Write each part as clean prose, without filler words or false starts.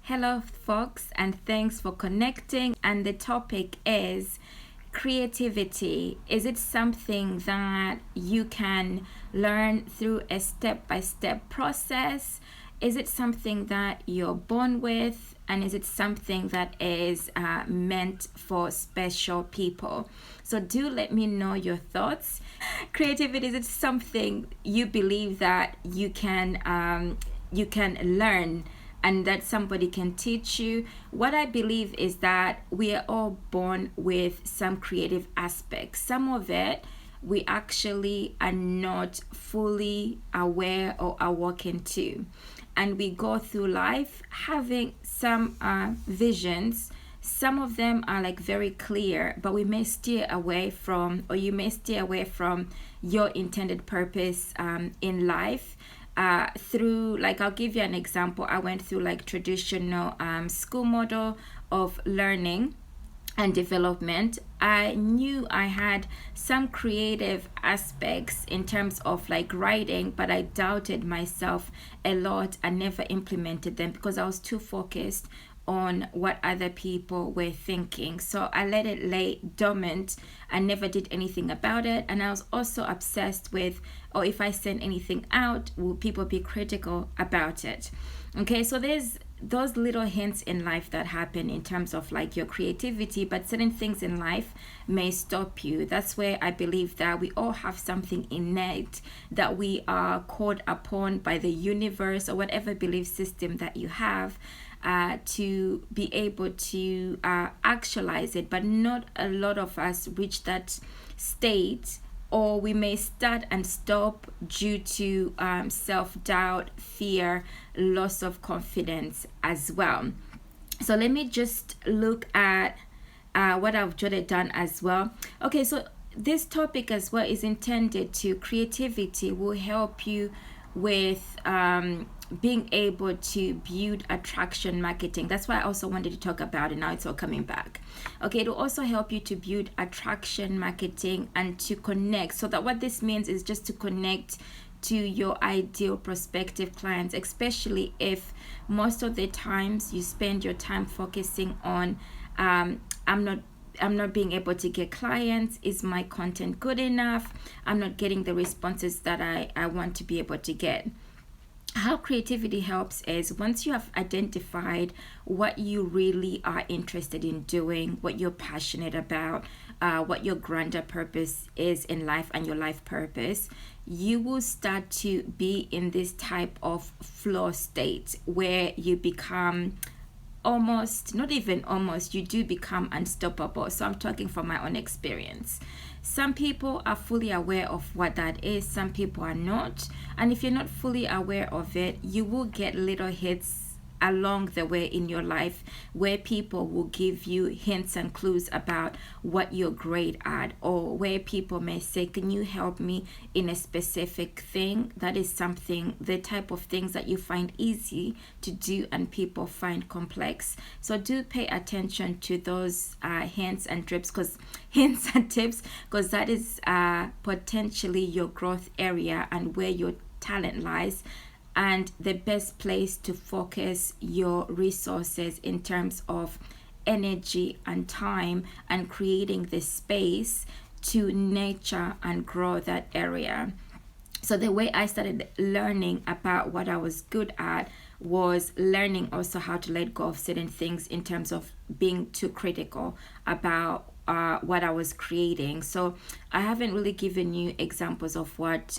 Hello, folks, and thanks for connecting. And the topic is creativity. Is it something that you can learn through a step by step process? Is it something that you're born with? And is it something that is meant for special people? So, do let me know your thoughts. Creativity, is it something you believe that you can learn and that somebody can teach you? What I believe is that we are all born with some creative aspects. Some of it we actually are not fully aware or awoken to. And we go through life having some visions. Some of them are like very clear, but we may steer away from, or you may steer away from your intended purpose in life. Through, like, I'll give you an example. I went through like traditional school model of learning and development. I knew I had some creative aspects in terms of like writing, but I doubted myself a lot and never implemented them because I was too focused on what other people were thinking. So I let it lay dormant. I never did anything about it. And I was also obsessed with, or if I send anything out, will people be critical about it? Okay, so there's those little hints in life that happen in terms of like your creativity, but certain things in life may stop you. That's where I believe that we all have something innate that we are called upon by the universe or whatever belief system that you have, to be able to actualize it. But not a lot of us reach that state, or we may start and stop due to self-doubt, fear, loss of confidence as well. So let me just look at what I've jotted down as well. Okay, so this topic as well is intended to, creativity will help you with being able to build attraction marketing. That's why I also wanted to talk about it. Now it's all coming back. Okay, it will also help you to build attraction marketing and to connect. So that what this means is just to connect to your ideal prospective clients, especially if most of the times you spend your time focusing on I'm not being able to get clients. Is my content good enough? I'm not getting the responses that I want to be able to get. How creativity helps is once you have identified what you really are interested in doing, what you're passionate about, what your grander purpose is in life and your life purpose, you will start to be in this type of flow state where you become almost, not even almost, you do become unstoppable. So I'm talking from my own experience. Some people are fully aware of what that is, some people are not. And if you're not fully aware of it, you will get little hits along the way in your life where people will give you hints and clues about what you're great at, or where people may say, can you help me in a specific thing? That is something, the type of things that you find easy to do and people find complex. So do pay attention to those hints and tips, because that is potentially your growth area and where your talent lies, and the best place to focus your resources in terms of energy and time, and creating the space to nurture and grow that area. So the way I started learning about what I was good at was learning also how to let go of certain things in terms of being too critical about what I was creating. So I haven't really given you examples of what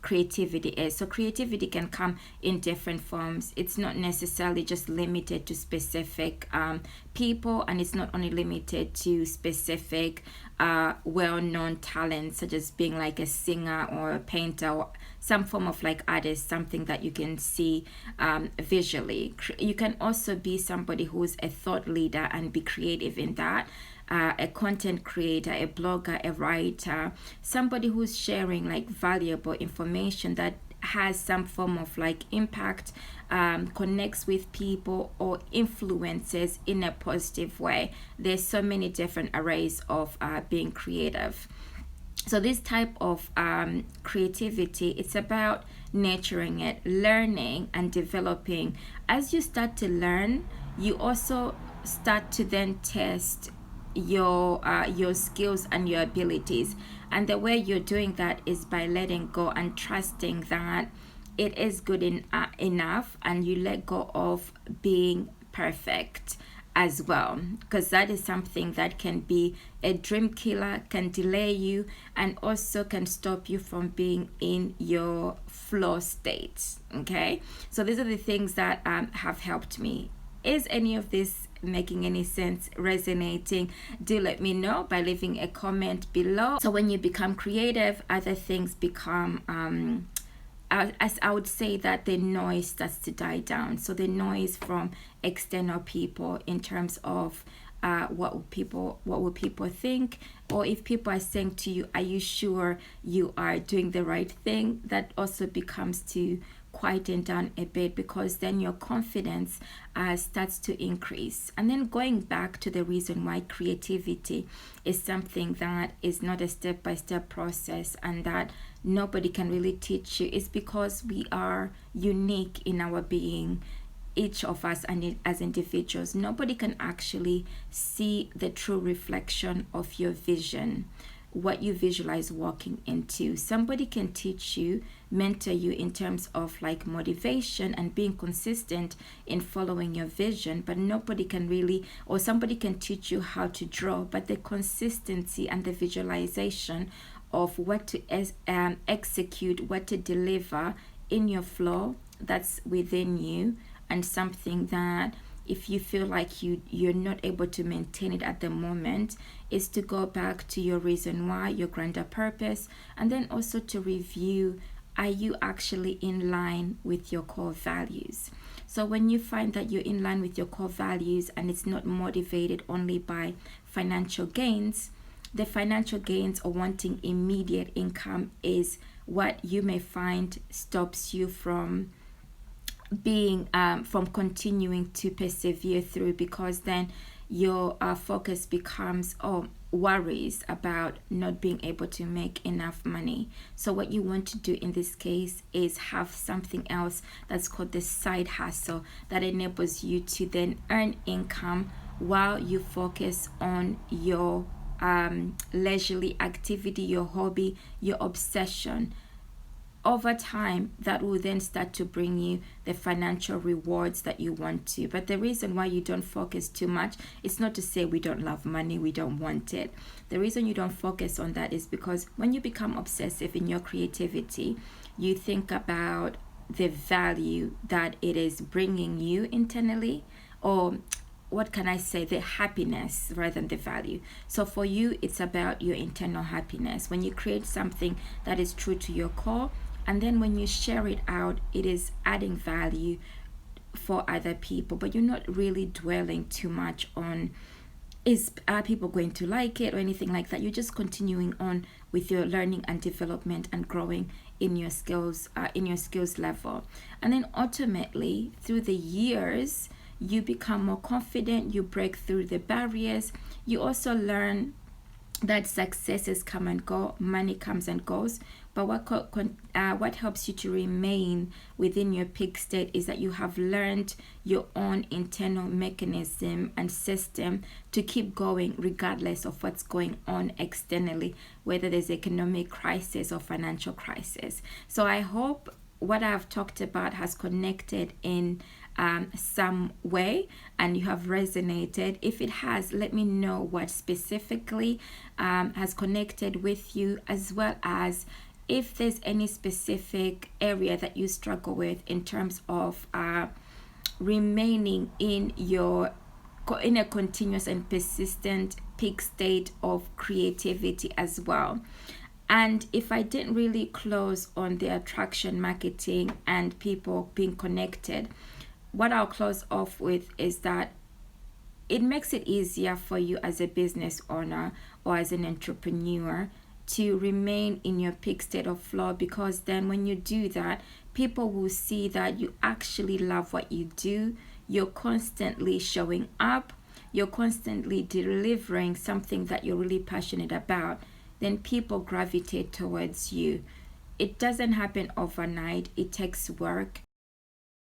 creativity is. So creativity can come in different forms. It's not necessarily just limited to specific people, and it's not only limited to specific well-known talents, such as being like a singer or a painter or some form of like artist, something that you can see visually. You can also be somebody who's a thought leader and be creative in that. A content creator, a blogger, a writer, somebody who's sharing like valuable information that has some form of like impact, connects with people, or influences in a positive way. There's so many different arrays of being creative. So this type of creativity, it's about nurturing it, learning and developing. As you start to learn, you also start to then test your skills and your abilities. And the way you're doing that is by letting go and trusting that it is good enough, and you let go of being perfect as well, because that is something that can be a dream killer, can delay you, and also can stop you from being in your flow state. Okay, so these are the things that have helped me. Is any of this making any sense, resonating? Do let me know by leaving a comment below. So when you become creative, other things become as I would say that the noise starts to die down. So the noise from external people in terms of what will people think, or if people are saying to you, are you sure you are doing the right thing, that also becomes to quieten down a bit, because then your confidence starts to increase. And then going back to the reason why creativity is something that is not a step-by-step process and that nobody can really teach you, is because we are unique in our being, each of us, and as individuals. Nobody can actually see the true reflection of your vision, what you visualize walking into. Somebody can teach you, mentor you in terms of like motivation and being consistent in following your vision, but nobody can really, or somebody can teach you how to draw, but the consistency and the visualization of what to execute, what to deliver in your flow, that's within you. And something that if you feel like you're not able to maintain it at the moment, is to go back to your reason why, your grander purpose, and then also to review, are you actually in line with your core values? So when you find that you're in line with your core values and it's not motivated only by financial gains, the financial gains or wanting immediate income is what you may find stops you from being from continuing to persevere through, because then your focus becomes worries about not being able to make enough money. So what you want to do in this case is have something else that's called the side hustle that enables you to then earn income while you focus on your leisurely activity, your hobby, your obsession. Over time, that will then start to bring you the financial rewards that you want to. But the reason why you don't focus too much, it's not to say we don't love money, we don't want it. The reason you don't focus on that is because when you become obsessive in your creativity, you think about the value that it is bringing you internally, or what can I say, the happiness rather than the value. So for you, it's about your internal happiness. When you create something that is true to your core, and then when you share it out, it is adding value for other people, but you're not really dwelling too much on are people going to like it or anything like that. You're just continuing on with your learning and development and growing in your skills level. And then ultimately, through the years, you become more confident, you break through the barriers. You also learn that successes come and go, money comes and goes, but what helps you to remain within your peak state is that you have learned your own internal mechanism and system to keep going regardless of what's going on externally, whether there's economic crisis or financial crisis. So I hope what I've talked about has connected in some way and you have resonated. If it has, let me know what specifically has connected with you, as well as if there's any specific area that you struggle with in terms of remaining in a continuous and persistent peak state of creativity as well. And if I didn't really close on the attraction marketing and people being connected, what I'll close off with is that it makes it easier for you as a business owner or as an entrepreneur to remain in your peak state of flow, because then when you do that, people will see that you actually love what you do. You're constantly showing up. You're constantly delivering something that you're really passionate about. Then people gravitate towards you. it doesn't happen overnight. It takes work,